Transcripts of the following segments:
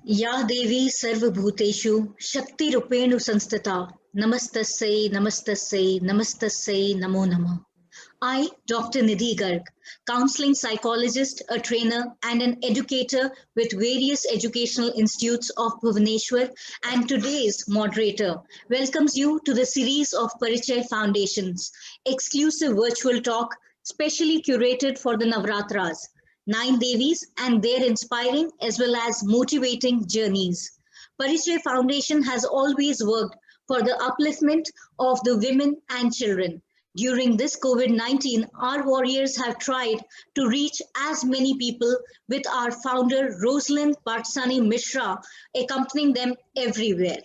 या देवी सर्वभूतेषु शक्तिरूपेण संस्थिता नमस्तस्यै नमस्तस्यै नमस्तस्यै namo namah. I, Dr. Nidhi Garg, counseling psychologist, a trainer and an educator with various educational institutes of Bhubaneswar and today's moderator, welcomes you to the series of Parichay Foundation's exclusive virtual talk specially curated for the Navratras, 9 Devis and their inspiring as well as motivating journeys. Parichay Foundation has always worked for the upliftment of the women and children. During this COVID-19, our warriors have tried to reach as many people with our founder Rosalind Patsani Mishra accompanying them everywhere.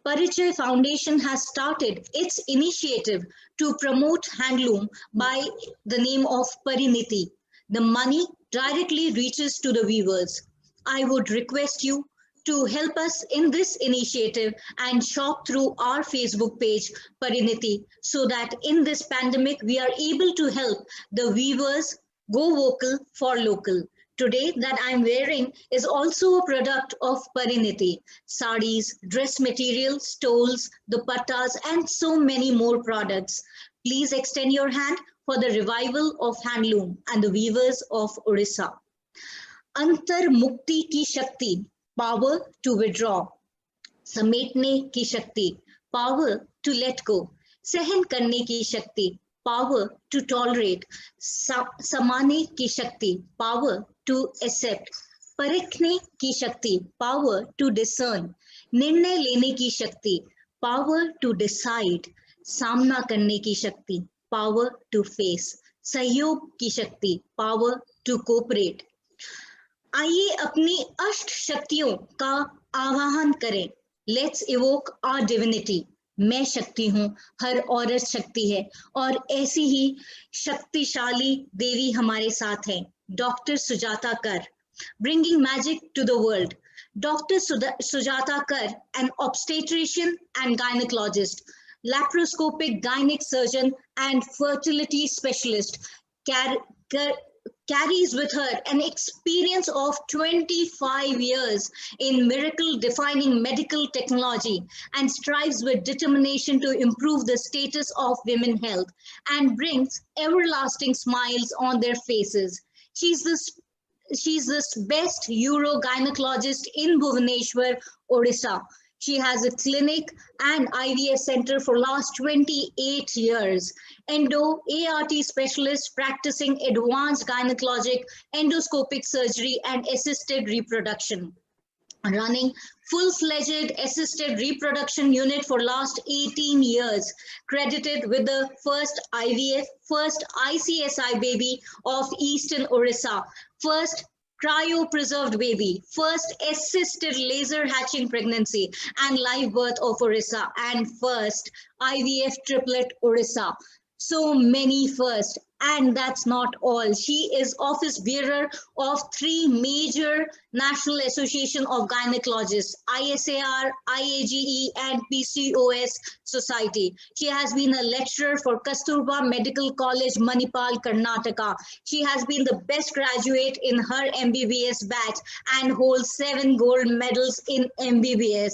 Parichay Foundation has started its initiative to promote handloom by the name of Pariniti. The money directly reaches to the weavers. I would request you to help us in this initiative and shop through our Facebook page, Pariniti, so that in this pandemic we are able to help the weavers go vocal for local. Today that I'm wearing is also a product of Pariniti. Saris, dress material, stoles, dupattas and so many more products. Please extend your hand for the revival of handloom and the weavers of Orissa. अंतर मुक्ति की शक्ति, power to withdraw, समेटने की शक्ति, power to let go, सहन करने की शक्ति, power to tolerate, समाने की शक्ति, power to accept, परखने की शक्ति, power to discern, निर्णय लेने की शक्ति, power to decide, सामना करने की शक्ति, power to face, सहयोग की शक्ति, power to cooperate. आइए अपनी अष्ट शक्तियों का आवाहन करें. Let's evoke our divinity. मैं शक्ति हूँ, हर औरत शक्ति है और ऐसी ही शक्तिशाली देवी हमारे साथ हैं. डॉक्टर सुजाता कर, bringing magic to the world. Dr. Sujata Kar, an obstetrician and gynecologist, laparoscopic gynec surgeon and fertility specialist, carries with her an experience of 25 years in miracle-defining medical technology and strives with determination to improve the status of women's health and brings everlasting smiles on their faces. She's the best urogynecologist in Bhubaneswar, Odisha. She has a clinic and IVF center for last 28 years. Endo ART specialist practicing advanced gynecologic, endoscopic surgery and assisted reproduction. Running full-fledged assisted reproduction unit for last 18 years, credited with the first IVF, first ICSI baby of Eastern Orissa, first cryo-preserved baby, first assisted laser hatching pregnancy and live birth of Orissa, and first IVF triplet Orissa. So many first, and that's not all. She is office bearer of 3 major National Association of Gynecologists, ISAR, IAGE, and PCOS Society. She has been a lecturer for Kasturba Medical College, Manipal, Karnataka. She has been the best graduate in her MBBS batch and holds 7 gold medals in MBBS.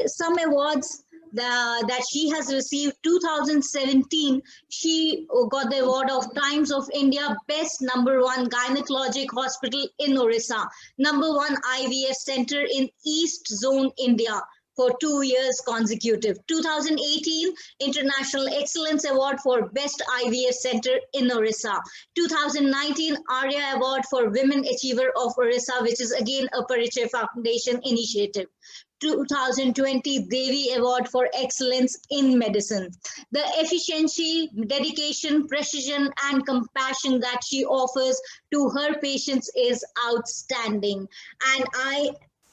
Some awards that she has received. 2017, she got the award of Times of India Best #1 Gynecologic Hospital in Orissa, #1 IVF Center in East Zone, India for 2 years consecutive. 2018, International Excellence Award for Best IVF Center in Orissa. 2019, Arya Award for Women Achiever of Orissa, which is again a Parichay Foundation initiative. 2020 Devi Award for Excellence in Medicine. The efficiency, dedication, precision, and compassion that she offers to her patients is outstanding. And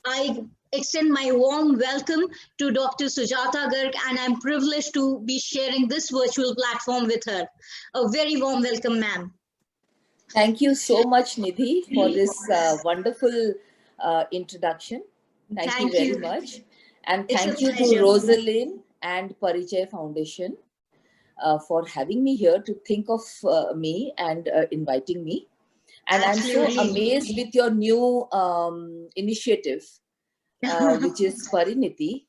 I extend my warm welcome to Dr. Sujata Garg, and I'm privileged to be sharing this virtual platform with her. A very warm welcome, ma'am. Thank you so much, Nidhi, for this wonderful introduction. Thank you very much. And thank you to Rosalind and Parichay Foundation for having me here, to think of me and inviting me. And absolutely. I'm so amazed with your new initiative which is Pariniti.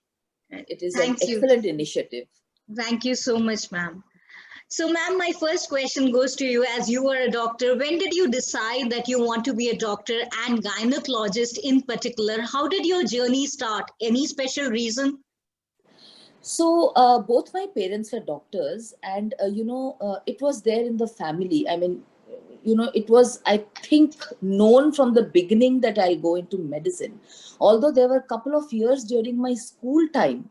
It is an Thank you. excellent initiative. Thank you so much, ma'am. So, ma'am, my first question goes to you as you are a doctor. When did you decide that you want to be a doctor and gynecologist in particular? How did your journey start? Any special reason? So both my parents were doctors, and it was there in the family. I mean, it was, I think, known from the beginning that I'll go into medicine. Although there were a couple of years during my school time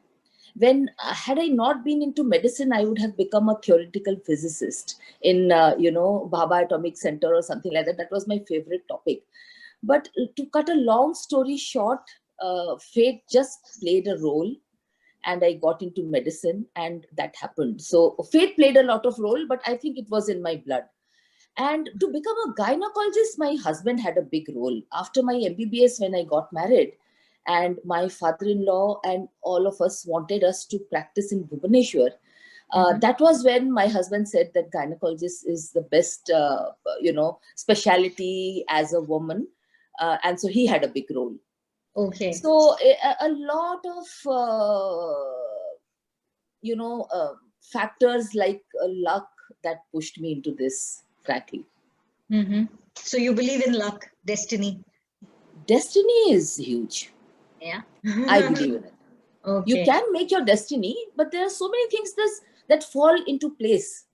when, had I not been into medicine, I would have become a theoretical physicist in, Bhabha Atomic Center or something like that. That was my favorite topic. But to cut a long story short, fate just played a role, and I got into medicine, and that happened. So fate played a lot of role, but I think it was in my blood. And to become a gynecologist, my husband had a big role. After my MBBS, when I got married, and my father-in-law and all of us wanted us to practice in Bhubaneswar, that was when my husband said that gynecologist is the best, specialty as a woman. And so he had a big role. Okay. So a lot of, factors like luck that pushed me into this, frankly. So you believe in luck, destiny? Destiny is huge. Yeah. I believe in it. Okay. You can make your destiny, but there are so many things that fall into place.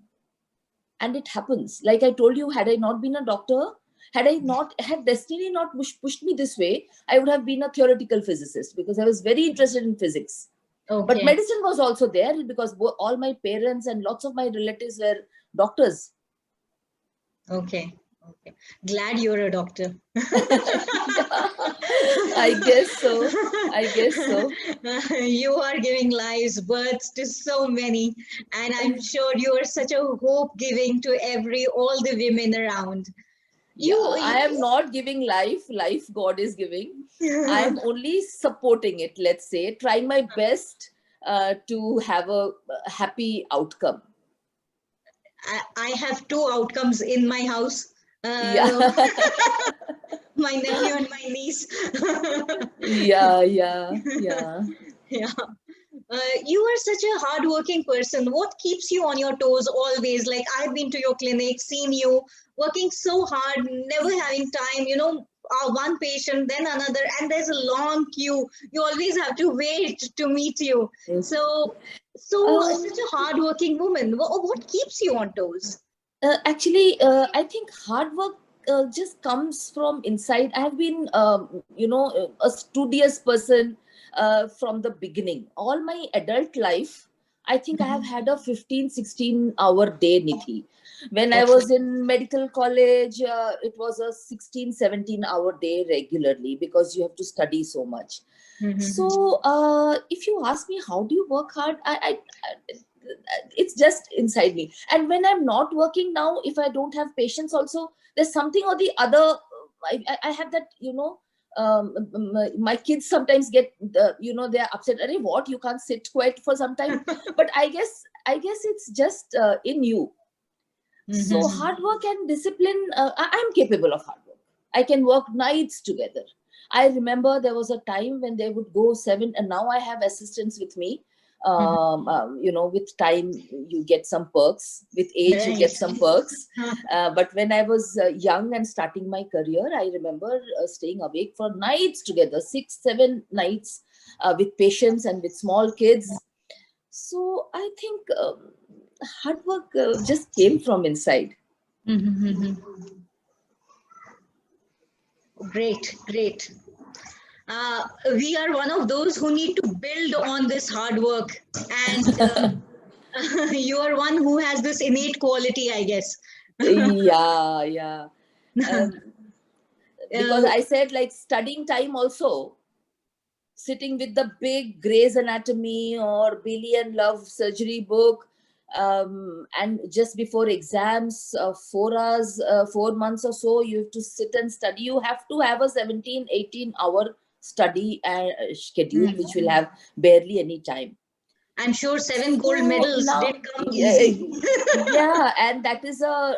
And it happens. Like I told you, had I not been a doctor, had destiny not pushed me this way, I would have been a theoretical physicist because I was very interested in physics. Okay. But medicine was also there because all my parents and lots of my relatives were doctors. Okay. Okay. Glad you're a doctor. I guess so. You are giving lives, births to so many, and I'm sure you are such a hope giving to all the women around. I am not giving life God is giving. I am only supporting it, let's say, trying my best to have a happy outcome. I have two outcomes in my house. My nephew and my niece. Yeah. You are such a hardworking person. What keeps you on your toes always? Like, I've been to your clinic, seen you working so hard, never having time, one patient, then another, and there's a long queue. You always have to wait to meet you. So such a hardworking woman. What keeps you on toes? Actually, I think hard work just comes from inside. I've been, a studious person from the beginning. All my adult life, I think I have had a 15, 16-hour day, Nidhi. When I was in medical college, it was a 16, 17-hour day regularly because you have to study so much. So if you ask me, how do you work hard? It's just inside me. And when I'm not working now, if I don't have patience also, there's something or the other. I have that, my kids sometimes get, they're upset. Arey, what? You can't sit quiet for some time. But I guess it's just in you. So hard work and discipline, I'm capable of hard work. I can work nights together. I remember there was a time when they would go 7, and now I have assistants with me. With time you get some perks. With age, you get some perks. But when I was young and starting my career, I remember staying awake for nights together, 6, 7 nights with patients and with small kids. So I think hard work just came from inside. Great. We are one of those who need to build on this hard work, and you are one who has this innate quality, I guess. Yeah. Because I said, like, studying time also, sitting with the big Grey's Anatomy or Billion Love Surgery book, and just before exams, 4 hours, 4 months or so, you have to sit and study. You have to have a 17, 18-hour study schedule, which will have barely any time. I'm sure 7 gold So medals now, did come easy. yeah, and that is a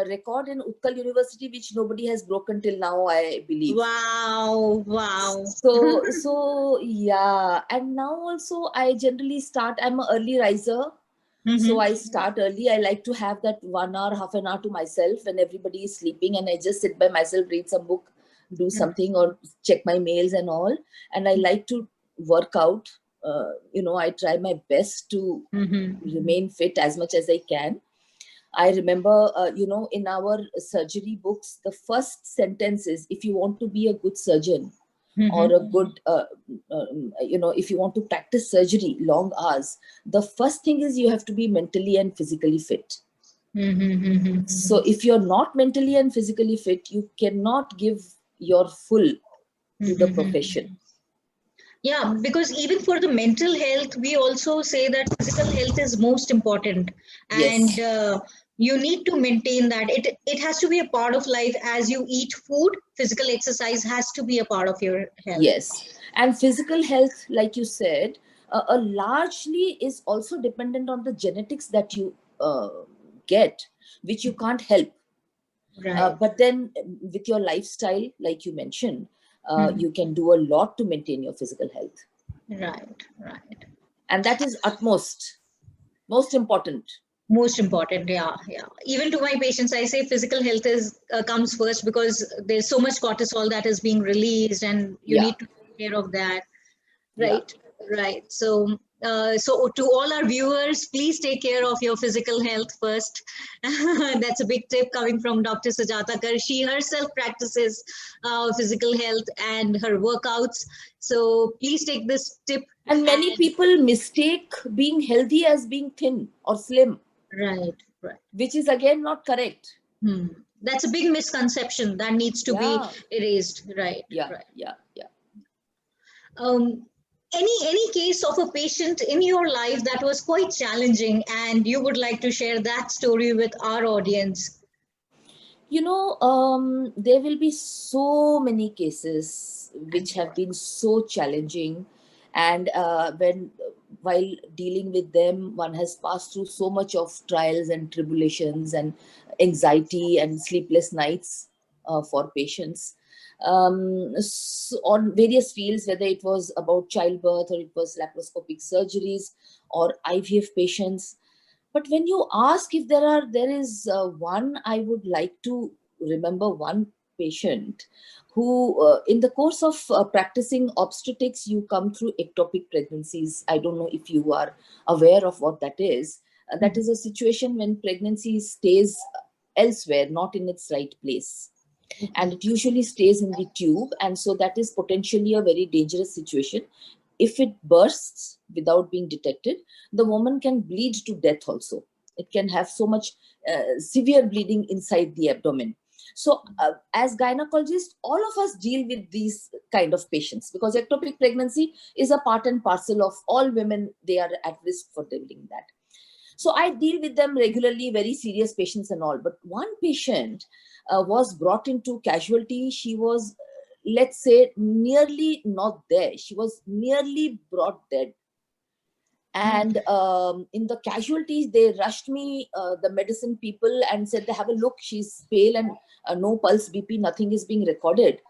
record in Utkal University which nobody has broken till now, I believe. Wow, wow. So yeah, and now also I generally start. I'm an early riser, so I start early. I like to have that 1 hour, half an hour to myself when everybody is sleeping, and I just sit by myself, read some book, do something, or check my mails and all. And I like to work out. I try my best to remain fit as much as I can. I remember, in our surgery books, the first sentence is, if you want to be a good surgeon or a good, if you want to practice surgery long hours, the first thing is you have to be mentally and physically fit. So if you're not mentally and physically fit, you cannot give your full to the profession. Yeah, because even for the mental health, we also say that physical health is most important, and Yes. you need to maintain that. It has to be a part of life. As you eat food, physical exercise has to be a part of your health. Yes, and physical health, like you said, largely is also dependent on the genetics that you get, which you can't help. Right. But then with your lifestyle, like you mentioned, you can do a lot to maintain your physical health. Right, right. And that is most important. Most important, yeah, yeah. Even to my patients, I say physical health is comes first, because there's so much cortisol that is being released, and you Yeah, need to take care of that. yeah. Right, right. So to all our viewers, please take care of your physical health first. That's a big tip coming from Dr. Sujata Kar. She herself practices physical health and her workouts. So please take this tip. And many people mistake being healthy as being thin or slim, Right, right. which is again not correct. That's a big misconception that needs to be Yeah, erased. Right, yeah, right. yeah, yeah. Um, any case of a patient in your life that was quite challenging, and you would like to share that story with our audience? There will be so many cases which have been so challenging, and while dealing with them, one has passed through so much of trials and tribulations and anxiety and sleepless nights for patients, on various fields, whether it was about childbirth or it was laparoscopic surgeries or IVF patients. But when you ask if there is one, I would like to remember one patient who, in the course of practicing obstetrics, you come through ectopic pregnancies. I don't know if you are aware of what that is. That is a situation when pregnancy stays elsewhere, not in its right place. And it usually stays in the tube. And so that is potentially a very dangerous situation. If it bursts without being detected, the woman can bleed to death also. It can have so much severe bleeding inside the abdomen. So as gynecologists, all of us deal with these kind of patients, because ectopic pregnancy is a part and parcel of all women. They are at risk for developing that. So I deal with them regularly, very serious patients and all. But one patient was brought into casualty. She was, let's say, nearly not there. She was nearly brought dead. And in the casualties, they rushed me, the medicine people, and said, they have a look, she's pale and no pulse, BP, nothing is being recorded.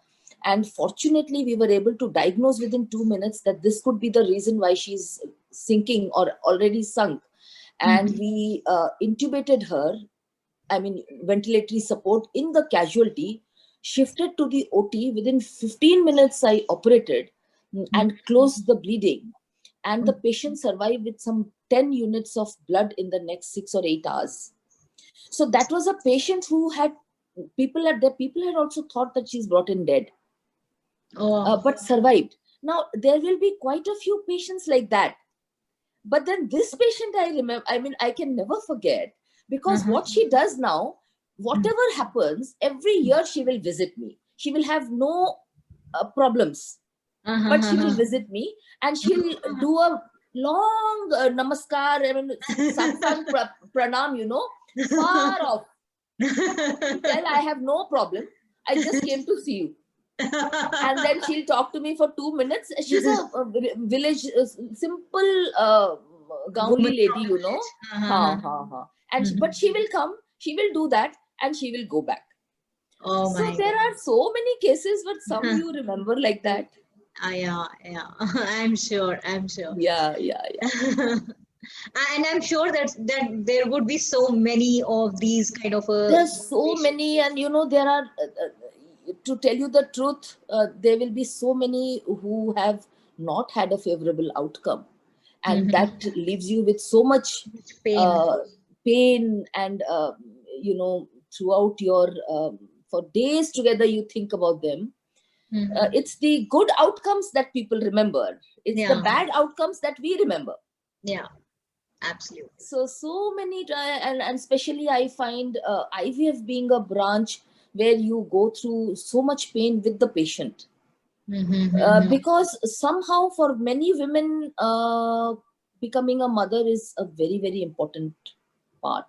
And fortunately, we were able to diagnose within 2 minutes that this could be the reason why she's sinking or already sunk. And we intubated her, I mean, ventilatory support in the casualty, shifted to the OT. Within 15 minutes, I operated and closed the bleeding. And the patient survived with some 10 units of blood in the next 6 or 8 hours. So that was a patient who had people had also thought that she's brought in dead, but survived. Now there will be quite a few patients like that. But then this patient, I remember, I mean, I can never forget, because what she does now, whatever happens, every year she will visit me. She will have no problems, but she will visit me and she'll do a long namaskar, I mean, satsang pranam, far off. Tell, I have no problem. I just came to see you. And then she'll talk to me for 2 minutes. She's a village, simple Gauli Woman lady, from you the know. village. Ha, ha, ha. And but she will come, she will do that, and she will go back. Oh So my there are so many cases, but some God. you remember like that. Yeah, yeah. I'm sure. I'm sure. Yeah, yeah, yeah. And I'm sure that there would be so many of these kind of There's so patients. many, and you know, there are, to tell you the truth, there will be so many who have not had a favorable outcome, and that leaves you with so much Pain. uh, pain, and you know, throughout your for days together you think about them. It's the good outcomes that people remember, it's the Yeah, bad outcomes that we remember. yeah, absolutely. So many and especially I find IVF being a branch where you go through so much pain with the patient, because somehow for many women, becoming a mother is a very, very important part.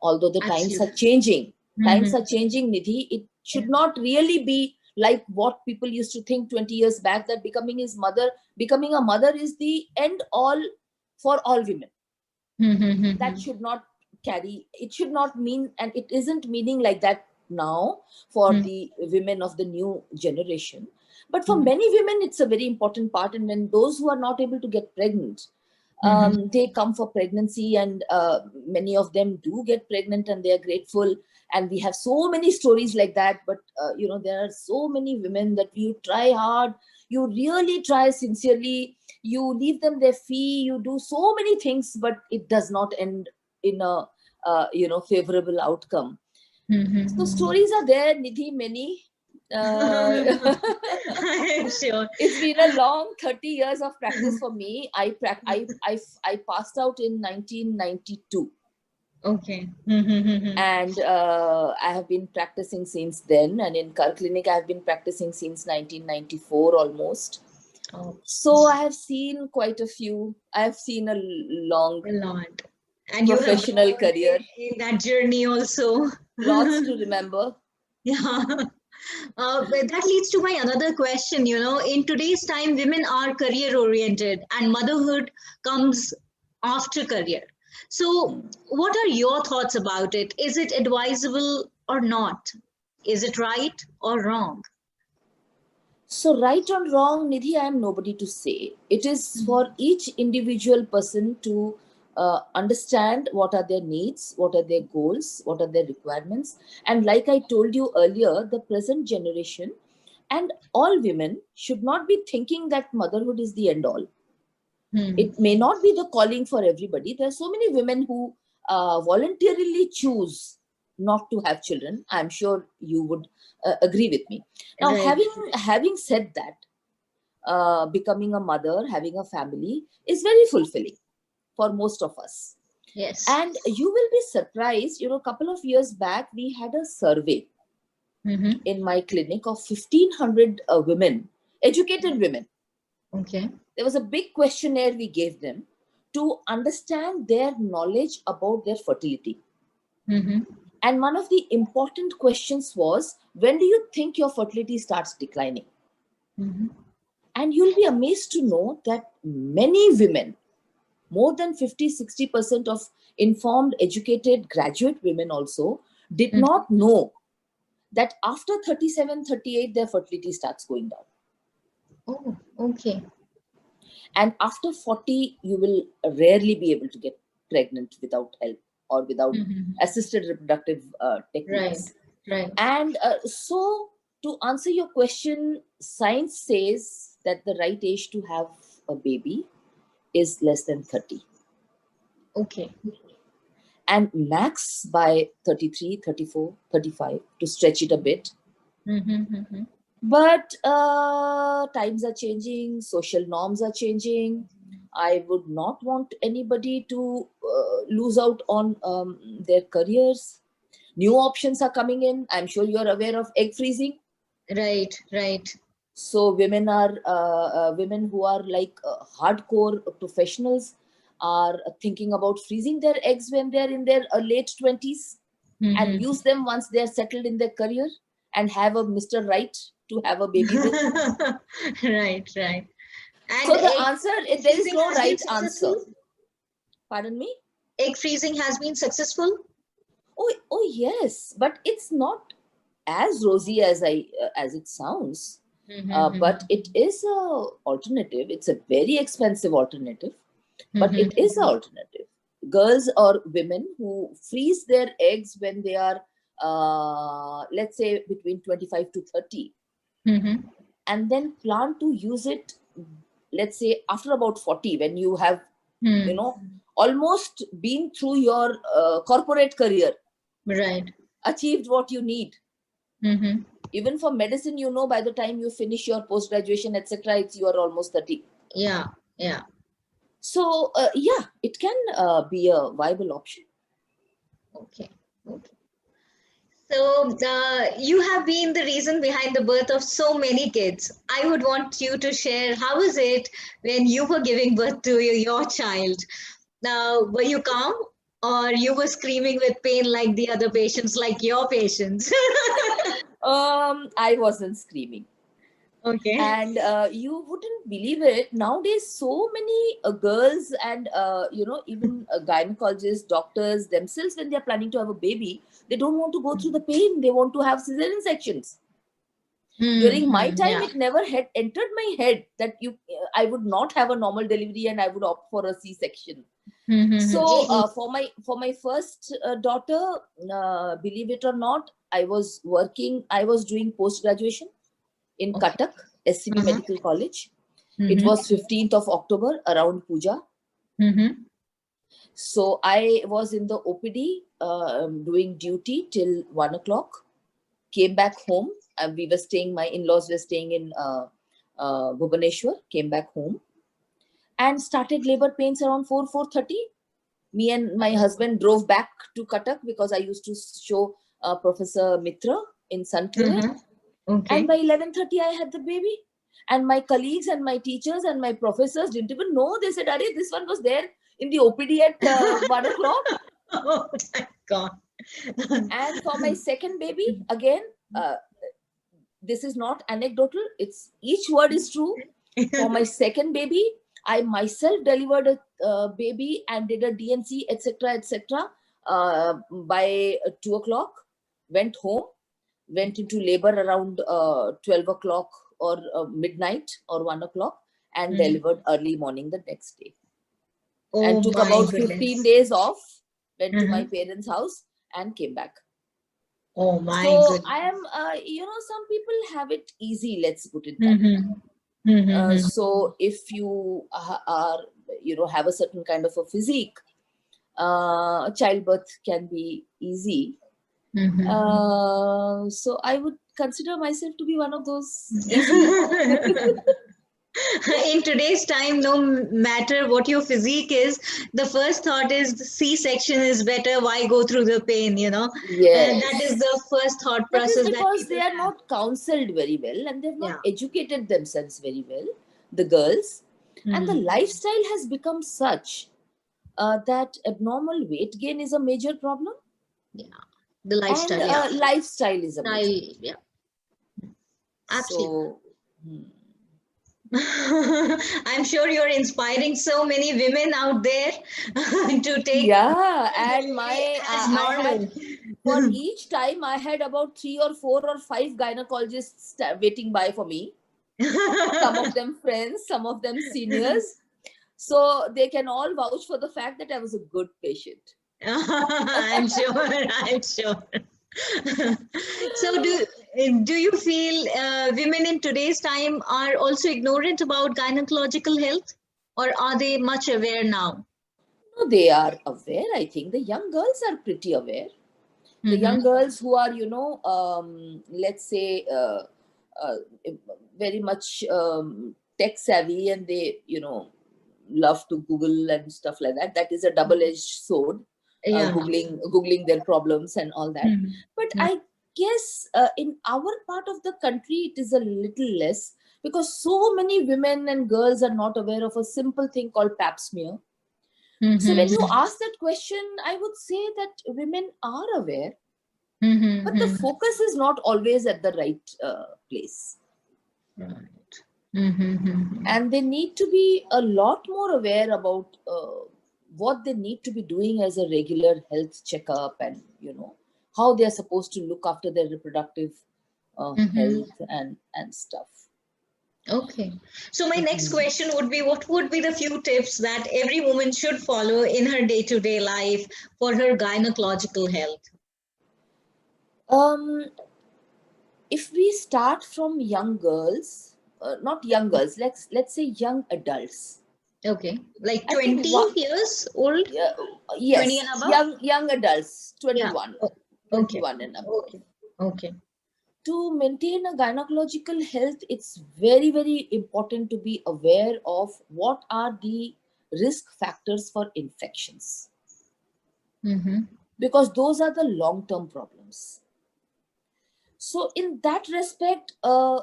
Although the times are Absolutely. changing, Mhm. Nidhi, it Yeah. should not really be like what people used to think 20 years back, that becoming a mother is the end all for all women. That should not carry, it should not mean, and it isn't meaning like that now for the women of the new generation. But for many women it's a very important part, and when those who are not able to get pregnant, they come for pregnancy, and many of them do get pregnant and they are grateful, and we have so many stories like that. But you know, there are so many women that you try hard, you really try sincerely, you leave them their fee, you do so many things, but it does not end in a you know, favorable outcome. So stories are there, Nidhi, many. I'm sure. It's been a long 30 years of practice for me. I passed out in 1992, Okay. and I have been practicing since then. And in Kar Clinic, I have been practicing since 1994 almost. Oh, So I have seen quite a few. I have seen a long a lot. And you have professional grown career, in that journey also. lots to remember. Yeah. But that leads to my another question. In today's time, women are career oriented and motherhood comes after career. So, what are your thoughts about it? Is it advisable or not? Is it right or wrong? So, right or wrong, Nidhi, I am nobody to say. It is for each individual person to understand what are their needs, what are their goals, what are their requirements. And like I told you earlier, the present generation and all women should not be thinking that motherhood is the end all. Hmm. It may not be the calling for everybody. There are so many women who voluntarily choose not to have children. I'm sure you would agree with me. Now, Right. having said that, becoming a mother, having a family is very fulfilling for most of us. Yes. And you will be surprised, you know, a couple of years back, we had a survey Mm-hmm. in my clinic of 1,500 women, educated women. Okay. There was a big questionnaire we gave them to understand their knowledge about their fertility. Mm-hmm. And one of the important questions was, when do you think your fertility starts declining? Mm-hmm. And you'll be amazed to know that many women, more than 50-60% of informed, educated, graduate women also, did Mm-hmm. not know that after 37, 38, their fertility starts going down. Oh, okay. And after 40, you will rarely be able to get pregnant without help or without Mm-hmm. assisted reproductive Right. techniques. Right. And so, to answer your question, science says that the right age to have a baby is less than 30. Okay. And max by 33, 34, 35 to stretch it a bit. Mm-hmm. Mm-hmm. But times are changing, social norms are changing. I would not want anybody to lose out on their careers. New options are coming in. I'm sure you're aware of egg freezing. Right. Right. So women who are like hardcore professionals are thinking about freezing their eggs when they're in their late 20s, and Mm-hmm. use them once they're settled in their career and have a Mr. Right. to have a baby with. Right, right. And So the answer, there is freezing no has been right answer. successful? Pardon me? Egg freezing has been successful? Oh yes, but it's not as rosy as as it sounds. But it is a alternative. It's a very expensive alternative, but it is an alternative. Girls or women who freeze their eggs when they are, let's say, between 25 to 30, and then plan to use it, let's say, after about 40, when you have, almost been through your corporate career, Right. achieved what you need. Even for medicine, by the time you finish your post graduation, etc., you are almost 30. Yeah, yeah. So yeah, it can be a viable option. Okay. Okay. So you have been the reason behind the birth of so many kids. I would want you to share, how was it when you were giving birth to your child? Now, were you calm, or you were screaming with pain like the other patients, like your patients? I wasn't screaming. Okay. And you wouldn't believe it. Nowadays, so many girls and even gynecologists, doctors themselves, when they are planning to have a baby, they don't want to go through the pain. They want to have cesarean sections. During my time, Yeah. it never had entered my head that I would not have a normal delivery and I would opt for a C-section. So for my first daughter, believe it or not, I was doing post graduation in Cuttack, SCB Medical College. It was 15th of October, around Puja. So I was in the OPD doing duty till 1 o'clock. Came back home. We were staying, my in-laws were staying in Bhubaneswar. Came back home and started labor pains around 4:30. Me and my husband drove back to Cuttack because I used to show Professor Mitra in Sankivere. And by 11:30, I had the baby. And my colleagues and my teachers and my professors didn't even know. They said, "Arey, this one was there in the OPD at 1 o'clock." Oh my God. And for my second baby, again, this is not anecdotal. It's each word is true. For my second baby, I myself delivered a baby and did a DNC, etc., etc. By 2 o'clock, went home, went into labor around 12 o'clock or midnight or 1 o'clock, and delivered early morning the next day. And took about 15 days off, went to my parents' house and came back. Oh my So goodness. I am, some people have it easy, let's put it that way. So if you are, have a certain kind of a physique, childbirth can be easy. So I would consider myself to be one of those easy. In today's time, no matter what your physique is, the first thought is C-section is better. Why go through the pain, Yes. And that is the first thought That process is because they are have. not counseled very well and they've not educated themselves very well, the girls. And the lifestyle has become such that abnormal weight gain is a major problem. Yeah, the lifestyle. And lifestyle is a major problem. Yeah, absolutely. So, I'm sure you're inspiring so many women out there to take. Yeah, and as normal. For each time I had about 3 or 4 or 5 gynecologists waiting by for me. Some of them friends, some of them seniors. So they can all vouch for the fact that I was a good patient. I'm sure. So do you feel women in today's time are also ignorant about gynecological health, or are they much aware now? No, they are aware. I think the young girls are pretty aware. The young girls who are, let's say, very much tech savvy, and they, love to Google and stuff like that. That is a double-edged sword. Googling their problems and all that. But I guess in our part of the country, it is a little less, because so many women and girls are not aware of a simple thing called pap smear. So when you ask that question, I would say that women are aware. But the focus is not always at the right place. Right. And they need to be a lot more aware about what they need to be doing as a regular health checkup, and how they are supposed to look after their reproductive health and stuff. Okay. So my next question would be, what would be the few tips that every woman should follow in her day-to-day life for her gynecological health? If we start from young girls, not young girls, let's say young adults. Okay, like 20 years old? Yes, 20 and above? young adults, 21. Yeah. Okay. 21 and above. Okay. To maintain a gynecological health, it's very, very important to be aware of what are the risk factors for infections. Because those are the long-term problems. So in that respect, a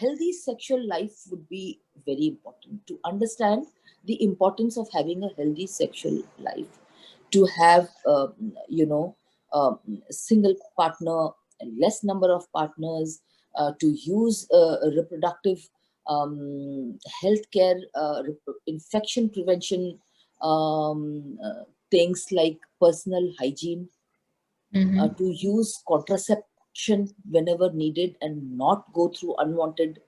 healthy sexual life would be very important. To understand the importance of having a healthy sexual life, to have single partner and less number of partners, to use reproductive healthcare, infection prevention things like personal hygiene, to use contraception whenever needed and not go through unwanted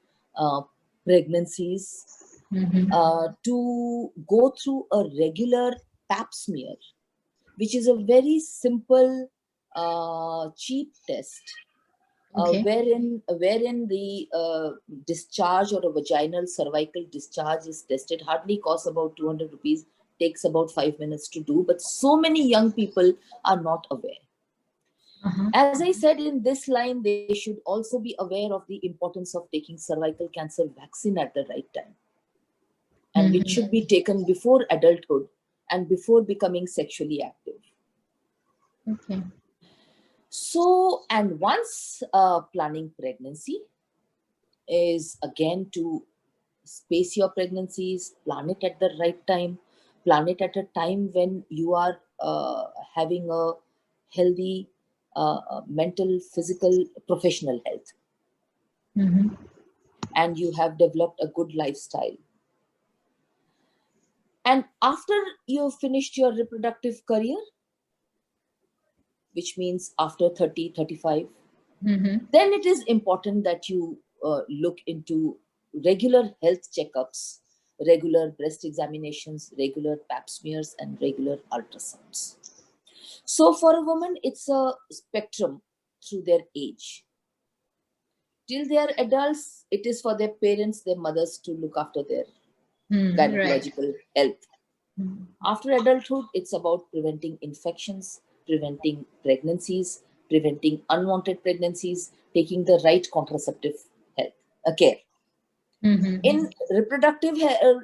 pregnancies, to go through a regular pap smear, which is a very simple, cheap test, wherein the discharge, or a vaginal cervical discharge, is tested. Hardly costs about 200 rupees, takes about 5 minutes to do, but so many young people are not aware. As I said, in this line, they should also be aware of the importance of taking cervical cancer vaccine at the right time, and which should be taken before adulthood and before becoming sexually active. Okay. So, and once planning pregnancy is again to space your pregnancies, plan it at the right time, plan it at a time when you are having a healthy mental, physical, professional health, and you have developed a good lifestyle. And after you've finished your reproductive career, which means after 30, 35, then it is important that you look into regular health checkups, regular breast examinations, regular pap smears, and regular ultrasounds. So for a woman, it's a spectrum through their age. Till they are adults, it is for their parents, their mothers, to look after their gynecological health. After adulthood, it's about preventing infections, preventing pregnancies, preventing unwanted pregnancies, taking the right contraceptive care. In reproductive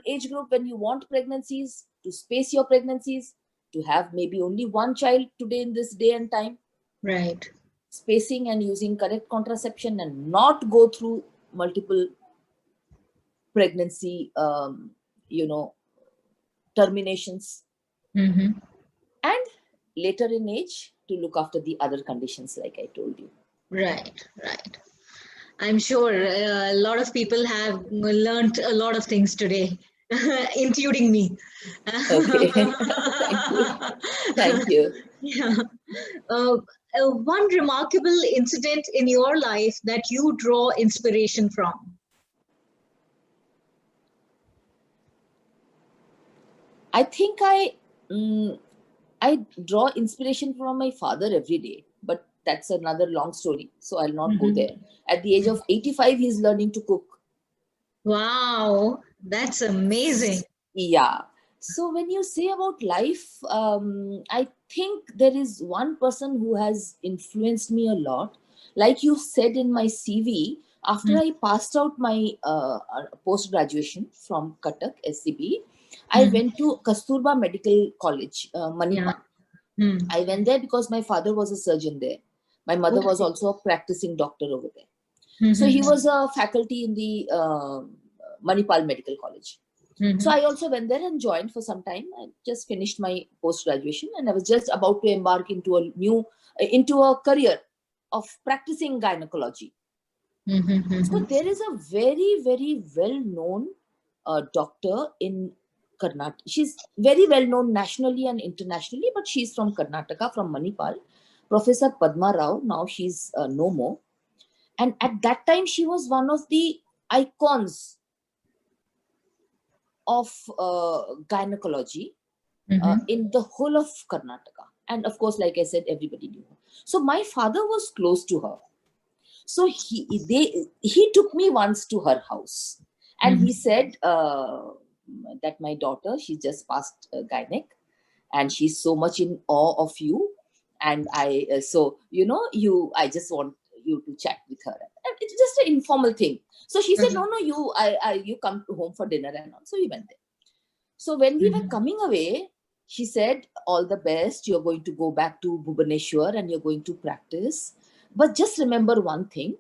age group, when you want pregnancies, to space your pregnancies, to have maybe only one child today in this day and time. Right. Spacing and using correct contraception, and not go through multiple pregnancy, terminations. And later in age, to look after the other conditions like I told you. Right. I'm sure a lot of people have learned a lot of things today, including me. Okay. Thank you. Yeah. One remarkable incident in your life that you draw inspiration from? I think I draw inspiration from my father every day, but that's another long story, so I'll not go there. At the age of 85, he's learning to cook. Wow, that's amazing. Yeah. So when you say about life, I think there is one person who has influenced me a lot. Like you said in my CV, after I passed out my post-graduation from Cuttack, SCB, I went to Kasturba Medical College, Manipal. I went there because my father was a surgeon there. My mother was also a practicing doctor over there. So he was a faculty in the Manipal Medical College. So I also went there and joined for some time. I just finished my post-graduation, and I was just about to embark into a new into a career of practicing gynecology. So there is a very, very well-known doctor in Karnataka. She's very well-known nationally and internationally, but she's from Karnataka, from Manipal. Professor Padma Rao. Now she's no more. And at that time, she was one of the icons of gynecology in the whole of Karnataka. And of course, like I said, everybody knew her. So my father was close to her. So he took me once to her house, and he said that my daughter, she just passed gynec, and she's so much in awe of you, and I I just want you to chat with her. And it's just an informal thing. So she said, no, you come home for dinner, and all. So we went there. So when we were coming away, she said, all the best. You're going to go back to Bhubaneswar and you're going to practice. But just remember one thing.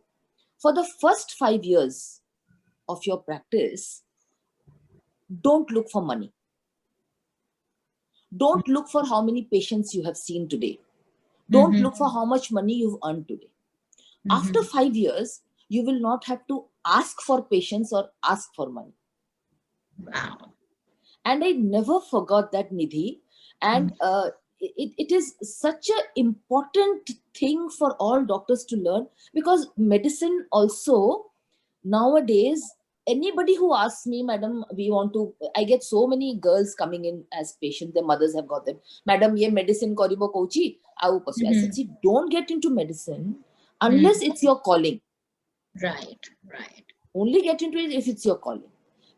For the first 5 years of your practice, don't look for money. Don't look for how many patients you have seen today. Don't look for how much money you've earned today. After 5 years, you will not have to ask for patients or ask for money. Wow. And I never forgot that, Nidhi. And it is such an important thing for all doctors to learn, because medicine also nowadays, anybody who asks me, madam, I get so many girls coming in as patients, their mothers have got them, madam, ye medicine koribo kochi, I said, see, don't get into medicine unless it's your calling. Right. Only get into it if it's your calling.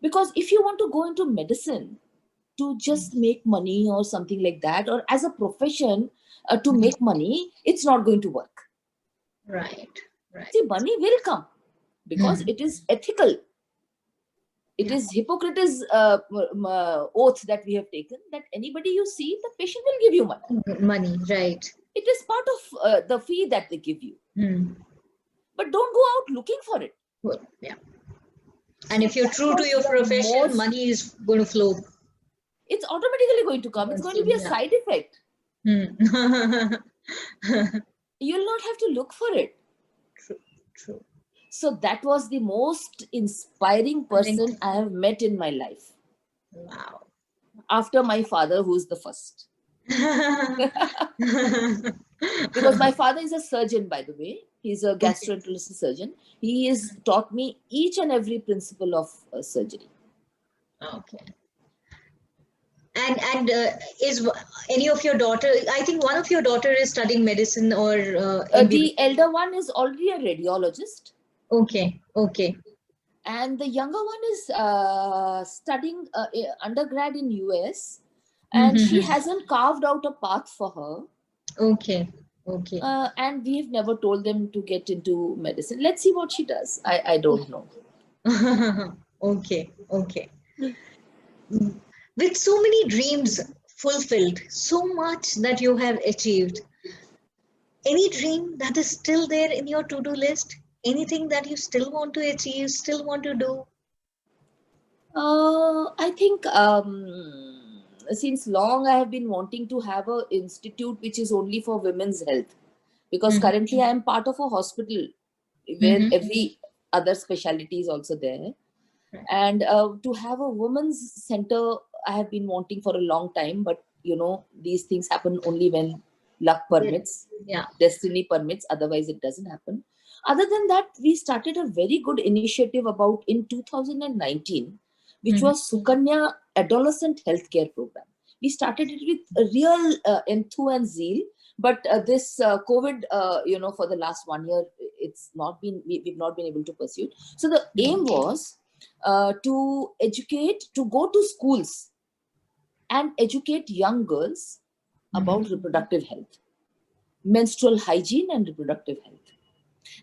Because if you want to go into medicine to just make money or something like that, or as a profession to make money, it's not going to work. Right. See, money will come because it is ethical. It is Hippocrates' oath that we have taken, that anybody you see, the patient will give you money. Money, right. It is part of the fee that they give you. But don't go out looking for it. Well, yeah. And if you're true to your profession, money is going to flow. It's automatically going to come. It's going to be a side effect. You'll not have to look for it. True. So that was the most inspiring person I have met in my life. Wow. After my father, who's the first. Because my father is a surgeon, by the way. He's a gastroenterologist surgeon. He has taught me each and every principle of surgery. Okay. And is any of your daughter? I think one of your daughter is studying medicine or the elder one is already a radiologist. Okay. And the younger one is studying undergrad in US, and she hasn't carved out a path for her. Okay. And we've never told them to get into medicine. Let's see what she does. I don't know. Okay. With so many dreams fulfilled, so much that you have achieved, any dream that is still there in your to-do list? Anything that you still want to achieve, still want to do? I think since long I have been wanting to have an institute which is only for women's health, because currently I am part of a hospital where every other specialty is also there. And to have a women's center, I have been wanting for a long time, but these things happen only when luck permits, destiny permits, otherwise it doesn't happen. Other than that, we started a very good initiative about in 2019, which was Sukanya Adolescent Healthcare Program. We started it with a real enthu and zeal, but this COVID, for the last 1 year, we've not been able to pursue it. So the aim was to educate, to go to schools and educate young girls about reproductive health, menstrual hygiene and reproductive health.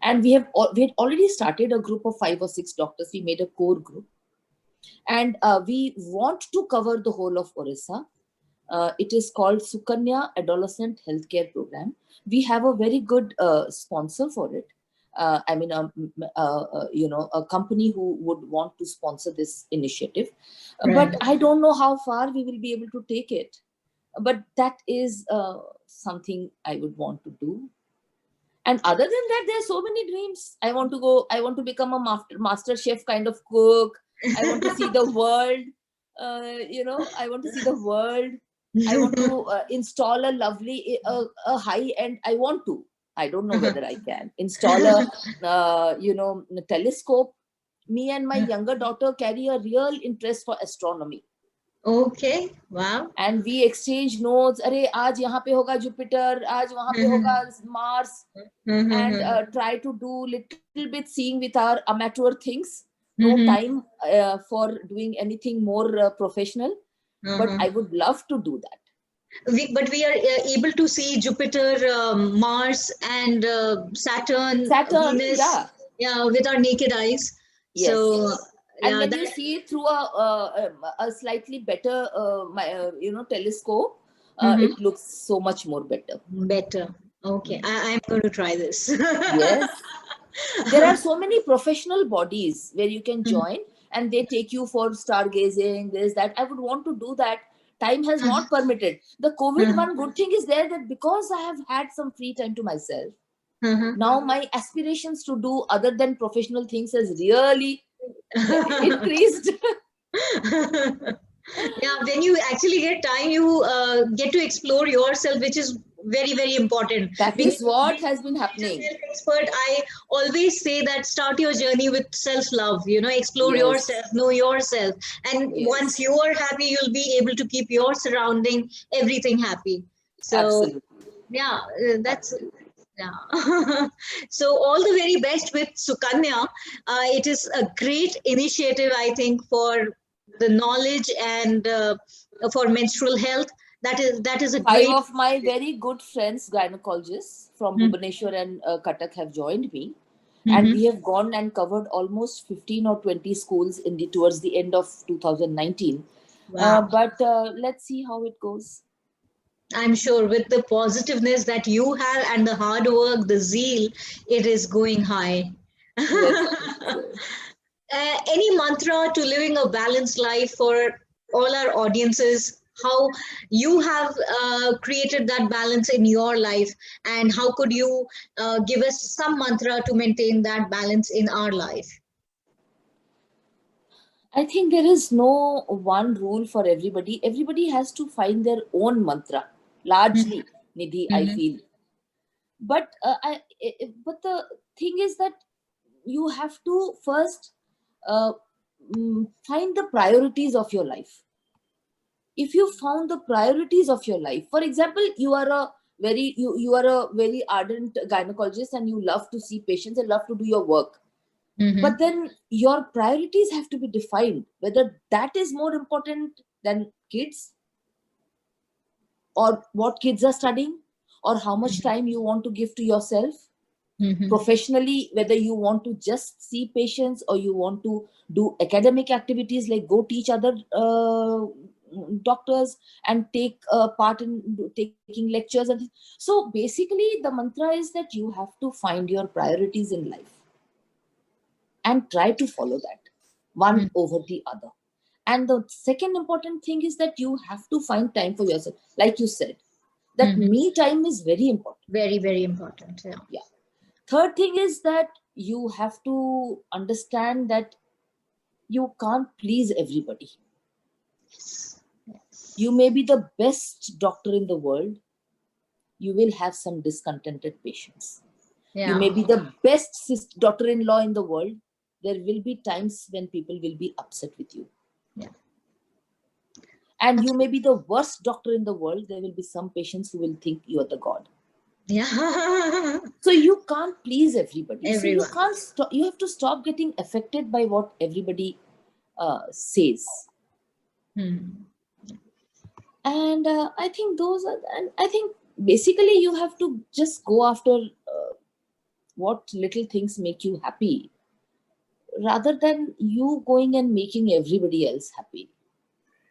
And we had already started a group of 5 or 6 doctors. We made a core group. And we want to cover the whole of Orissa. It is called Sukanya Adolescent Healthcare Program. We have a very good sponsor for it. A company who would want to sponsor this initiative. But I don't know how far we will be able to take it. But that is something I would want to do. And other than that, there are so many dreams. I want to become a master chef kind of cook. I want to see the world. I want to see the world. I want to install a lovely, a high end. I don't know whether I can install a telescope. Me and my younger daughter carry a real interest for astronomy. Okay, wow. And we exchange notes. अरे आज यहाँ पे होगा Jupiter, आज वहाँ पे होगा Mars, and try to do little bit seeing with our amateur things. No time for doing anything more professional, but I would love to do that. But we are able to see Jupiter, Mars, and Saturn, Venus, with our naked eyes. Yes. So, and when you see it through a slightly better, telescope, it looks so much more better. Better. Okay, I'm going to try this. Yes. There are so many professional bodies where you can join, and they take you for stargazing, this, that. I would want to do that. Time has not permitted. The COVID one good thing is there that because I have had some free time to myself, now my aspirations to do other than professional things has really increased. Yeah, when you actually get time, you get to explore yourself, which is very, very important. That is what has been happening. Expert, I always say that start your journey with self-love, explore yourself, know yourself. And once you are happy, you'll be able to keep your surrounding, everything happy. So, absolutely. Yeah, that's... Yeah. So all the very best with Sukanya. It is a great initiative, I think, for the knowledge and for menstrual health. That is a great... 5 of my very good friends, gynecologists from Bhubaneswar and Cuttack, have joined me. And we have gone and covered almost 15 or 20 schools towards the end of 2019. Wow. But let's see how it goes. I'm sure with the positiveness that you have and the hard work, the zeal, it is going high. Yes. Any mantra to living a balanced life for all our audiences? How you have created that balance in your life, and how could you give us some mantra to maintain that balance in our life? I think there is no one rule for everybody. Everybody has to find their own mantra. Largely, Nidhi, I feel. But but the thing is that you have to first find the priorities of your life. If you found the priorities of your life, for example, you are a very ardent gynecologist and you love to see patients and love to do your work. But then your priorities have to be defined, whether that is more important than kids, or what kids are studying, or how much time you want to give to yourself. Professionally, whether you want to just see patients or you want to do academic activities like go teach other doctors and take part in taking lectures. And so basically the mantra is that you have to find your priorities in life and try to follow that one over the other. And the second important thing is that you have to find time for yourself. Like you said, that me time is very important. Very, very important. Yeah. Third thing is that you have to understand that you can't please everybody. Yes. You may be the best doctor in the world. You will have some discontented patients. Yeah. You may be the best daughter-in-law in the world. There will be times when people will be upset with you. Yeah. And you may be the worst doctor in the world. There will be some patients who will think you are the god. Yeah. So you can't please everybody. Everyone. So you can't stop. You have to stop getting affected by what everybody says. And I think those are. And I think basically you have to just go after what little things make you happy, rather than you going and making everybody else happy.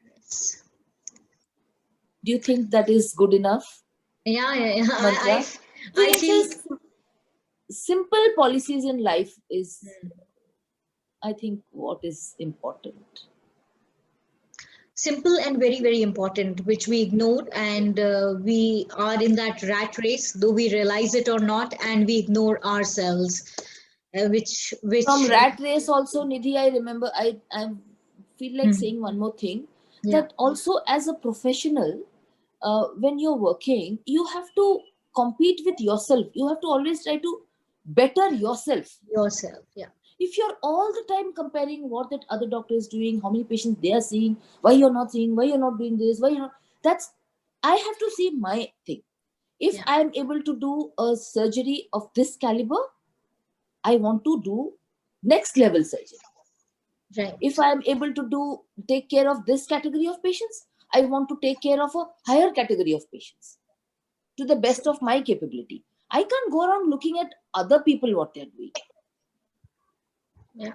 Yes. Do you think that is good enough? Yeah. I think simple policies in life is, I think, what is important. Simple and very, very important, which we ignore, and we are in that rat race, though we realize it or not, and we ignore ourselves, From which rat race also, Nidhi, I remember, I feel like saying one more thing, yeah, that also as a professional, when you're working, you have to compete with yourself. You have to always try to better yourself. yourself, yeah, If you're all the time comparing what that other doctor is doing, how many patients they are seeing, why you're not seeing, why you're not doing this, why you're not, that's, I have to see my thing. If yeah, I am able to do a surgery of this caliber, I want to do next level surgery. right. If I am able to take care of this category of patients, I want to take care of a higher category of patients to the best of my capability. I can't go around looking at other people what they're doing. Yeah.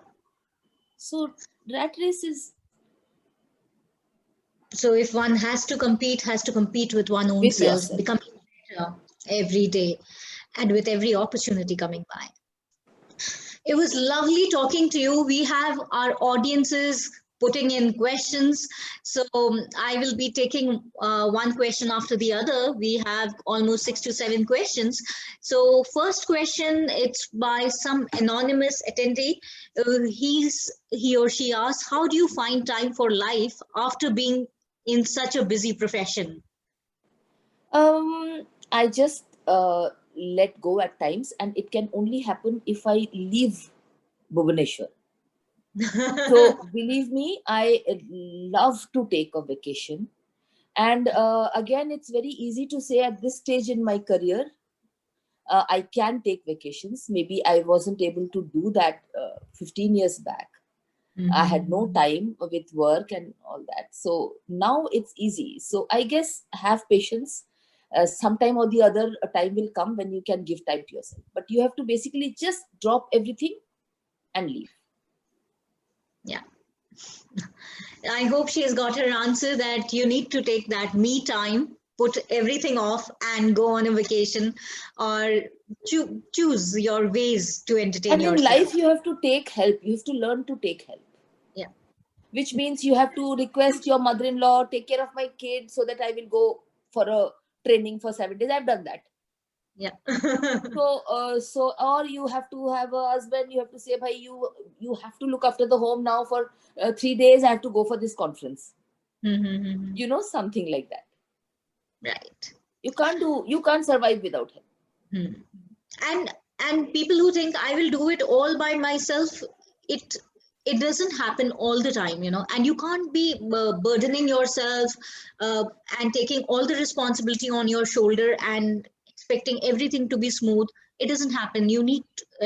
So rat race is So if one has to compete with one own with self, yourself. becoming better every day, and with every opportunity coming by. It was lovely talking to you. We have our audiences putting in questions. So I will be taking one question after the other. We have almost 6 to 7 questions. So first question, it's by some anonymous attendee. He or she asks, how do you find time for life after being in such a busy profession? I just let go at times, and it can only happen if I leave Bhubaneswar. So believe me, I love to take a vacation. And again, it's very easy to say at this stage in my career, I can take vacations. Maybe I wasn't able to do that 15 years back. I had no time with work and all that. So now it's easy. So I guess have patience. Sometime or the other, a time will come when you can give time to yourself. But you have to basically just drop everything and leave. Yeah. I hope she has got her answer, that you need to take that me time, put everything off and go on a vacation, or choose your ways to entertain And in yourself. life, you have to take help. You have to learn to take help. Yeah. Which means you have to request your mother-in-law, take care of my kids so that I will go for a training for 7 days. I've done that. Yeah. So or you have to have a husband. You have to say, "Bhai, you have to look after the home now for 3 days. I have to go for this conference." Something like that. Right. You can't survive without help. Hmm. And people who think I will do it all by myself, it it doesn't happen all the time, and you can't be burdening yourself and taking all the responsibility on your shoulder and expecting everything to be smooth. It doesn't happen. You need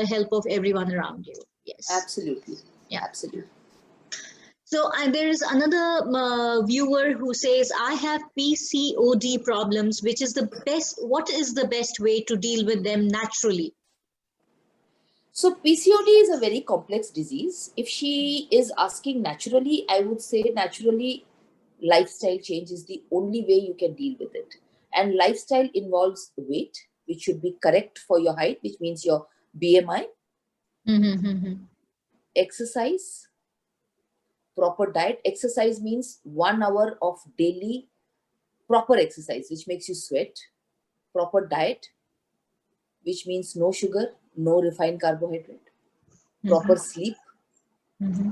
help of everyone around you. Yes. Absolutely. Yeah. Absolutely. So there is another viewer who says, I have PCOD problems. What is the best way to deal with them naturally? So PCOD is a very complex disease. If she is asking naturally, I would say naturally lifestyle change is the only way you can deal with it. And lifestyle involves weight, which should be correct for your height, which means your BMI, exercise, proper diet. Exercise means 1 hour of daily proper exercise, which makes you sweat. Proper diet, which means no sugar, no refined carbohydrate. Proper sleep,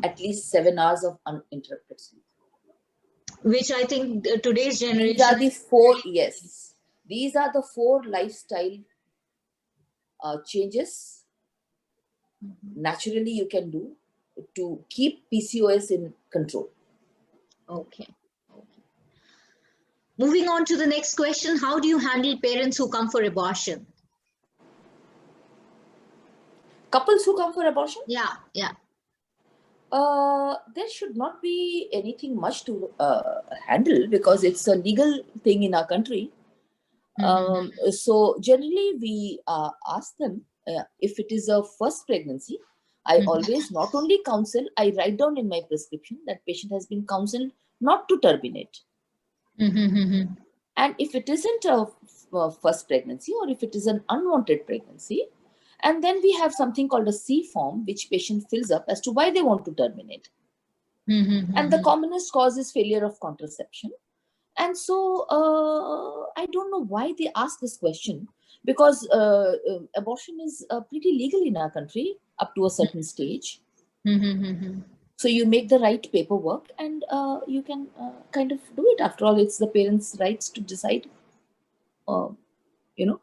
at least 7 hours of uninterrupted sleep. Which I think today's These are generation. the four, yes. These are the four lifestyle changes naturally you can do to keep PCOS in control. Okay. Moving on to the next question, how do you handle parents who come for abortion? Couples who come for abortion? Yeah, yeah. There should not be anything much to handle because it's a legal thing in our country. So generally we ask them if it is a first pregnancy. I always not only counsel, I write down in my prescription that patient has been counseled not to terminate. And if it isn't a first pregnancy, or if it is an unwanted pregnancy, and then we have something called a C form, which patient fills up as to why they want to terminate. And the commonest cause is failure of contraception. And so I don't know why they ask this question, because abortion is pretty legal in our country up to a certain stage. So you make the right paperwork and you can kind of do it. After all, it's the parents' rights to decide. You know,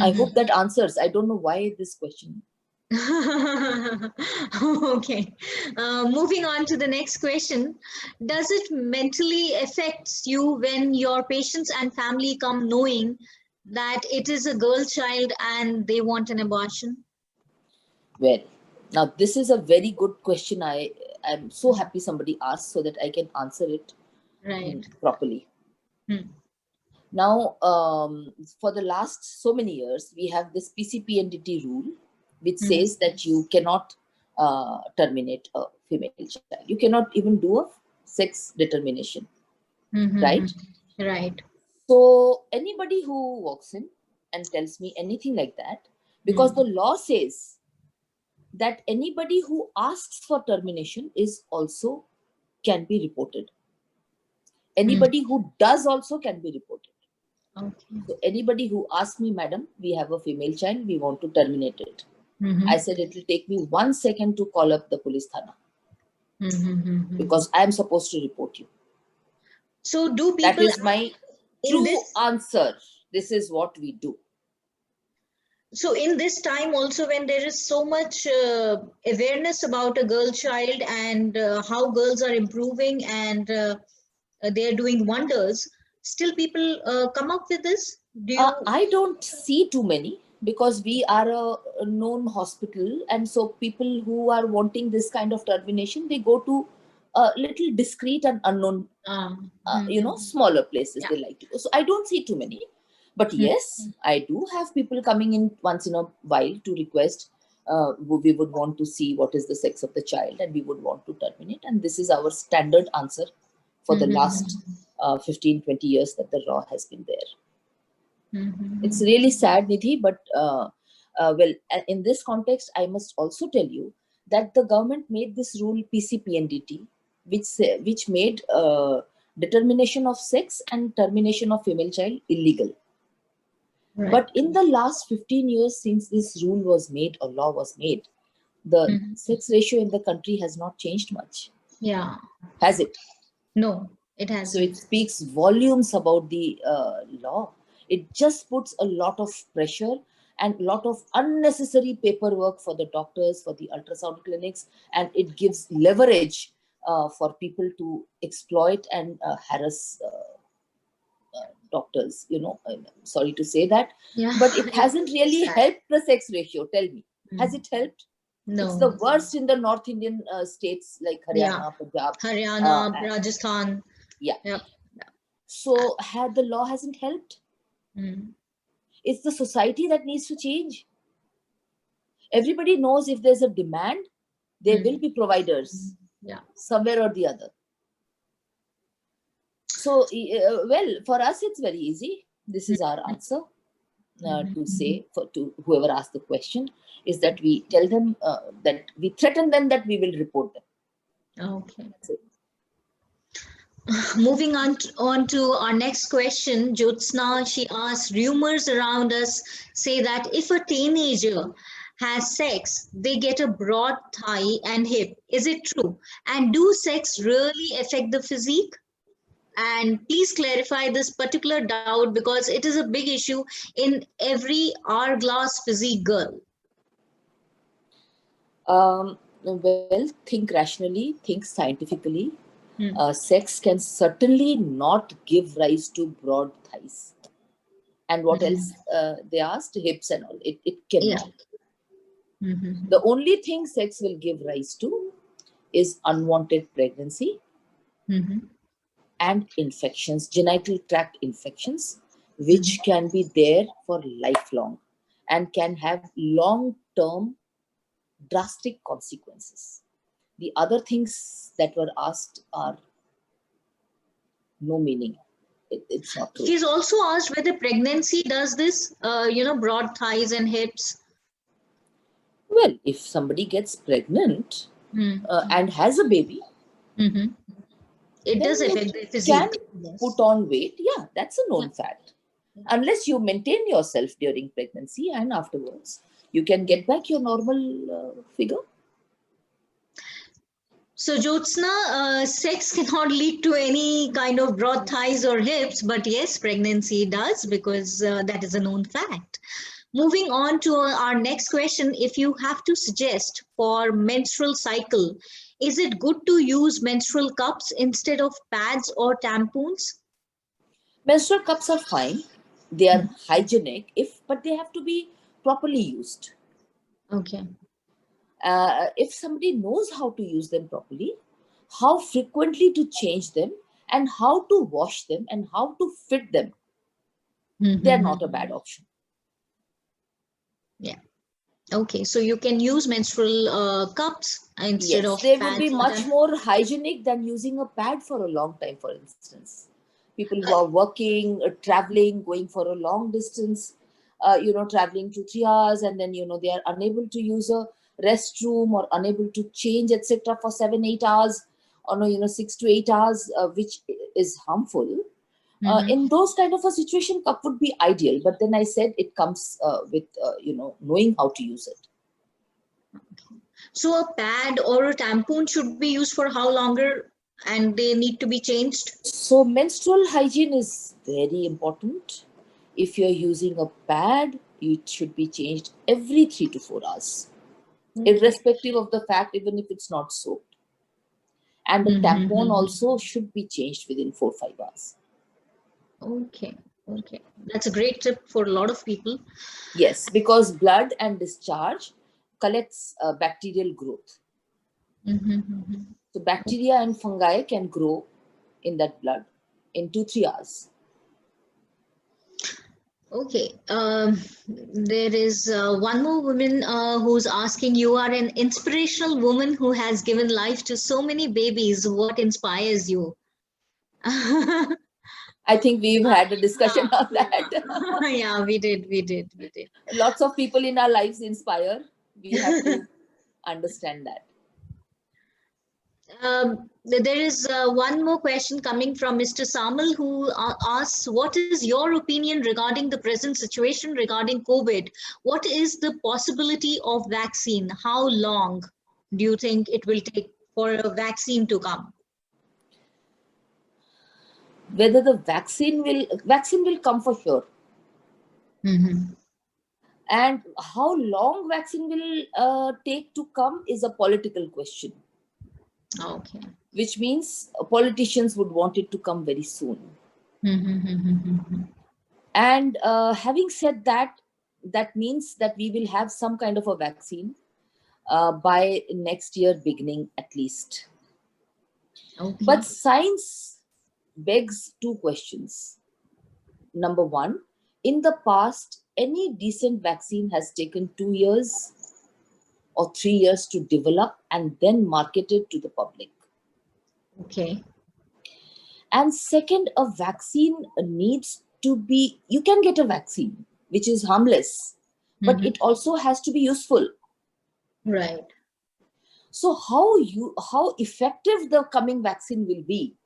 I hope that answers. I don't know why this question. Okay. Moving on to the next question. Does it mentally affect you when your patients and family come knowing that it is a girl child and they want an abortion? Well, now this is a very good question. I'm so happy somebody asked so that I can answer it properly. Now, for the last so many years, we have this PCPNDT rule, which says that you cannot terminate a female child. You cannot even do a sex determination, right? Right. So anybody who walks in and tells me anything like that, because the law says that anybody who asks for termination is also can be reported. Anybody who does also can be reported. Okay. So anybody who asks me, madam, we have a female child, we want to terminate it. I said, it will take me 1 second to call up the police thana. Because I am supposed to report you. So do people... That is my true answer. This is what we do. So in this time also, when there is so much awareness about a girl child and how girls are improving and they are doing wonders, still people come up with this? I don't see too many, because we are a known hospital, and so people who are wanting this kind of termination, they go to a little discreet and unknown, smaller places they like to go. So I don't see too many. But yes, I do have people coming in once in a while to request, we would want to see what is the sex of the child and we would want to terminate. And this is our standard answer for the last 15, 20 years that the law has been there. It's really sad, Nidhi, but well, in this context, I must also tell you that the government made this rule PCPNDT, which made determination of sex and termination of female child illegal. Right. But in the last 15 years since this rule was made or law was made, the sex ratio in the country has not changed much. Yeah. Has it? No, it hasn't. So it speaks volumes about the law. It just puts a lot of pressure and a lot of unnecessary paperwork for the doctors, for the ultrasound clinics, and it gives leverage for people to exploit and harass doctors, I'm sorry to say that, but it hasn't really helped the sex ratio. Tell me, has it helped? No. It's the worst in the North Indian states like Haryana, Punjab, Rajasthan. Yeah. So the law hasn't helped. It's the society that needs to change. Everybody knows if there's a demand, there will be providers somewhere or the other. So, well, for us, it's very easy. This is our answer to say to whoever asked the question, is that we tell them that we threaten them that we will report them. Okay. Moving on to our next question, Jyotsna, she asks, rumors around us say that if a teenager has sex, they get a broad thigh and hip. Is it true? And do sex really affect the physique? And please clarify this particular doubt, because it is a big issue in every hourglass physique girl. Well, think rationally, think scientifically. Sex can certainly not give rise to broad thighs. And what else they asked? Hips and all. It cannot. The only thing sex will give rise to is unwanted pregnancy and infections, genital tract infections, which can be there for lifelong and can have long-term drastic consequences. The other things that were asked are no meaning. It's not true. She's also asked whether pregnancy does this, broad thighs and hips. Well, if somebody gets pregnant and has a baby, Mm-hmm. It then does you affect the can physique. Yes. put on weight. Yeah, that's a known fact. Unless you maintain yourself during pregnancy and afterwards, you can get back your normal figure. So, Jyotsna, sex cannot lead to any kind of broad thighs or hips, but yes, pregnancy does, because that is a known fact. Moving on to our next question, if you have to suggest for menstrual cycle, is it good to use menstrual cups instead of pads or tampons? Menstrual cups are fine. They are hygienic, but they have to be properly used. Okay. If somebody knows how to use them properly, how frequently to change them, and how to wash them, and how to fit them, they are not a bad option. Yeah. Okay, so you can use menstrual cups instead Yes, of they would pads. be much more hygienic than using a pad for a long time, for instance. People who are working, traveling, going for a long distance, traveling 2-3 hours, and then, they are unable to use a restroom or unable to change, etc., for 7-8 hours, or no, 6 to 8 hours, which is harmful. In those kind of a situation, cup would be ideal. But then I said it comes with, knowing how to use it. So a pad or a tampon should be used for how longer, and they need to be changed? So menstrual hygiene is very important. If you're using a pad, it should be changed every 3 to 4 hours, irrespective of the fact, even if it's not soaked. And the tampon also should be changed within 4-5 hours. Okay, okay. That's a great tip for a lot of people. Yes, because blood and discharge collects bacterial growth. So bacteria and fungi can grow in that blood in 2-3 hours. Okay. There is one more woman who's asking, you are an inspirational woman who has given life to so many babies. What inspires you? I think we've had a discussion on that. Yeah, we did. Lots of people in our lives inspire. We have to understand that. There is one more question coming from Mr. Samal, who asks, what is your opinion regarding the present situation regarding COVID? What is the possibility of vaccine? How long do you think it will take for a vaccine to come? Whether the vaccine will come for sure. And how long vaccine will take to come is a political question. Okay. Which means politicians would want it to come very soon. And having said that, that means that we will have some kind of a vaccine by next year beginning at least. Okay. But science begs two questions. Number one, in the past, any decent vaccine has taken 2 years or 3 years to develop and then marketed to the public. Okay. And second, a vaccine needs to be, you can get a vaccine which is harmless, but it also has to be useful. Right. So how effective the coming vaccine will be,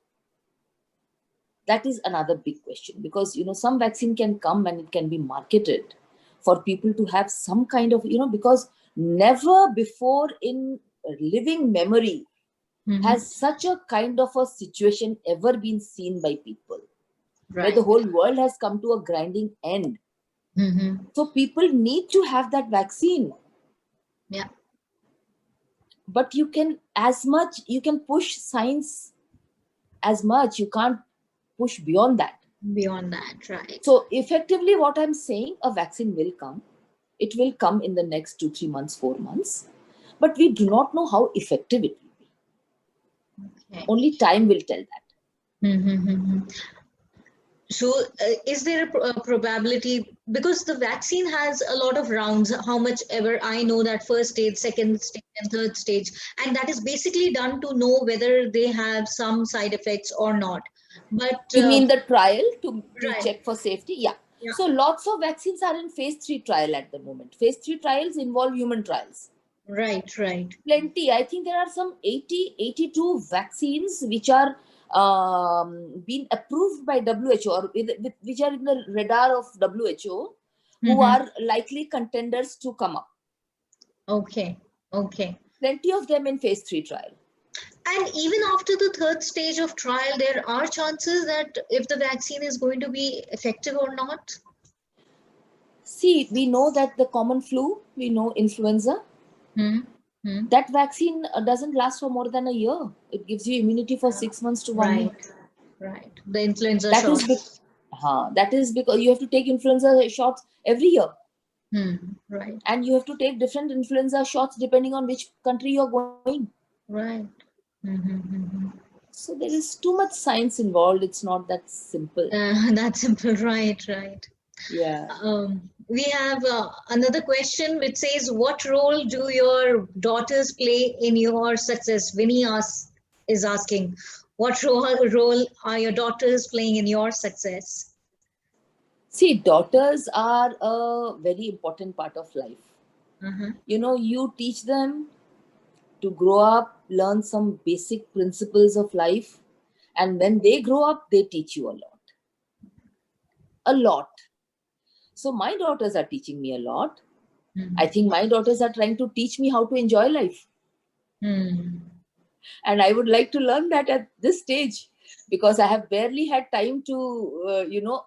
that is another big question, because some vaccine can come and it can be marketed for people to have some kind of, because never before in living memory has such a kind of a situation ever been seen by people. Right. Where the whole world has come to a grinding end. So people need to have that vaccine. Yeah. But you can push science as much, you can't push beyond that. Beyond that, right. So effectively what I'm saying, a vaccine will come. It will come in the next 2-3 months, 4 months. But we do not know how effective it will be. Okay. Only time will tell that. So is there a probability, because the vaccine has a lot of rounds, how much ever I know, that first stage, second stage, and third stage, and that is basically done to know whether they have some side effects or not. But you mean the trial to right. check for safety? Yeah. So lots of vaccines are in phase 3 trial at the moment. Phase 3 trials involve human trials. Right, right. Plenty. I think there are some 82 vaccines which are been approved by WHO, or which are in the radar of WHO, who are likely contenders to come up. Okay, okay. Plenty of them in phase 3 trial. And even after the third stage of trial, there are chances that if the vaccine is going to be effective or not? See, we know that the common flu, we know influenza, that vaccine doesn't last for more than a year. It gives you immunity for 6 months to 1 year. Right. The influenza That shot. that is because you have to take influenza shots every year. Right. And you have to take different influenza shots depending on which country you're going. Right. So there is too much science involved. It's not that simple. That's simple. Right, right. Yeah. We have another question which says, what role do your daughters play in your success? Vinny is asking, what role are your daughters playing in your success? See, daughters are a very important part of life. You know, you teach them to grow up, learn some basic principles of life, and when they grow up, they teach you a lot. A lot. So my daughters are teaching me a lot. I think my daughters are trying to teach me how to enjoy life. And I would like to learn that at this stage, because I have barely had time to,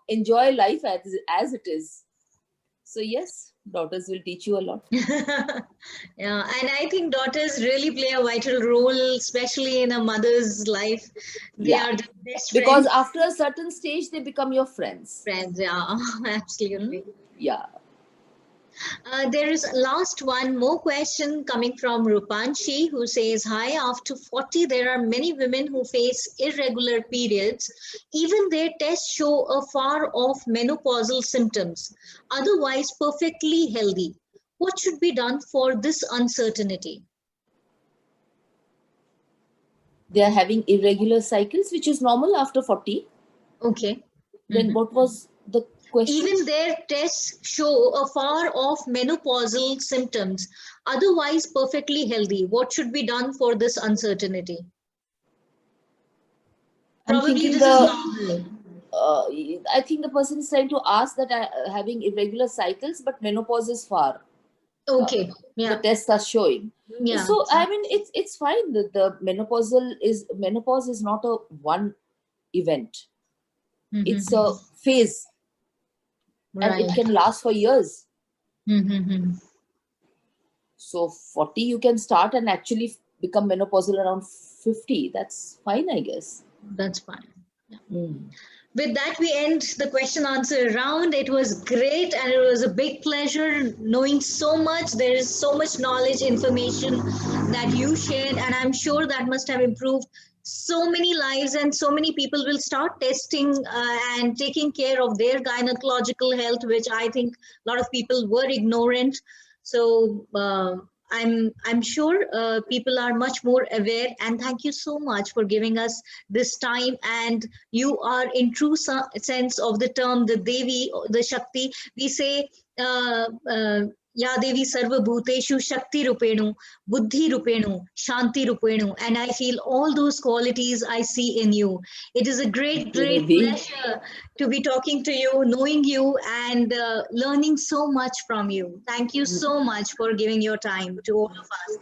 enjoy life as it is. So yes, daughters will teach you a lot. Yeah, and I think daughters really play a vital role, especially in a mother's life. They are the best because friends. After a certain stage, they become your friends. Friends, yeah, absolutely. Yeah. There is last one more question coming from Rupanshi, who says, hi, after 40, there are many women who face irregular periods. Even their tests show a far off menopausal symptoms, otherwise perfectly healthy. What should be done for this uncertainty? They are having irregular cycles, which is normal after 40. Okay. Then what was the question? Even their tests show a far off menopausal symptoms, otherwise perfectly healthy. What should be done for this uncertainty? Probably this is normal. I think the person is trying to ask that having irregular cycles, but menopause is far. Okay. Yeah. The tests are showing. Yeah. So I mean, it's fine. The menopause is not a one event. It's a phase, and it can last for years. So 40 you can start and actually become menopausal around 50. That's fine, I guess. That's fine. Yeah. With that, we end the question answer round. It was great and it was a big pleasure knowing so much. There is so much knowledge, information that you shared, and I'm sure that must have improved so many lives, and so many people will start testing and taking care of their gynecological health, which I think a lot of people were ignorant. So I'm sure people are much more aware, and thank you so much for giving us this time. And you are in true sense of the term, the Devi, the Shakti. We say, Ya Devi Sarva Bhuteshu Shakti Rupenu, Buddhi Rupenu, Shanti Rupenu. And I feel all those qualities I see in you. It is a great pleasure to be talking to you, knowing you, and learning so much from you. Thank you so much for giving your time to all of us.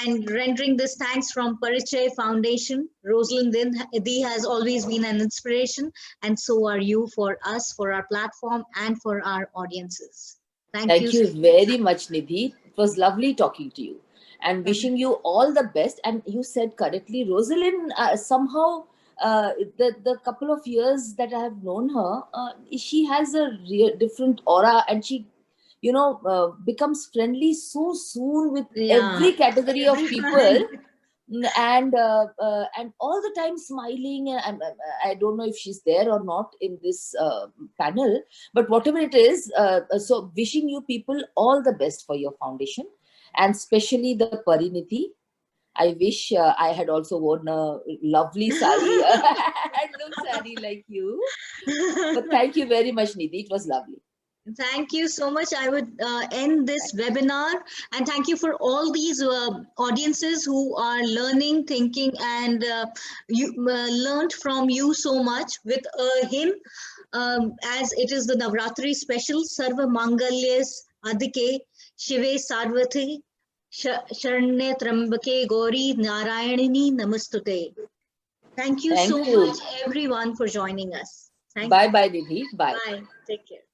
And rendering this thanks from Parichay Foundation. Rosalind Di has always been an inspiration, and so are you for us, for our platform, and for our audiences. Thank you very much, Nidhi. It was lovely talking to you, and wishing you all the best. And you said correctly, Rosalind, somehow the couple of years that I have known her, she has a different aura, and she becomes friendly so soon with every category of people, and all the time smiling. And I don't know if she's there or not in this panel, but whatever it is, so wishing you people all the best for your foundation, and especially the Pariniti. I wish I had also worn a lovely sari, handloom sari like you. But thank you very much, Nidhi. It was lovely. Thank you so much. I would end this webinar, and thank you for all these audiences who are learning, thinking, and you learned from you so much with a hymn, as it is the Navratri special. Sarva Mangalyas Adike Shive Sarvati Sharanya Trambake Gauri Narayani Namastute. Thank you so much, everyone, for joining us. Bye bye, Nidhi. Bye. Bye. Take care.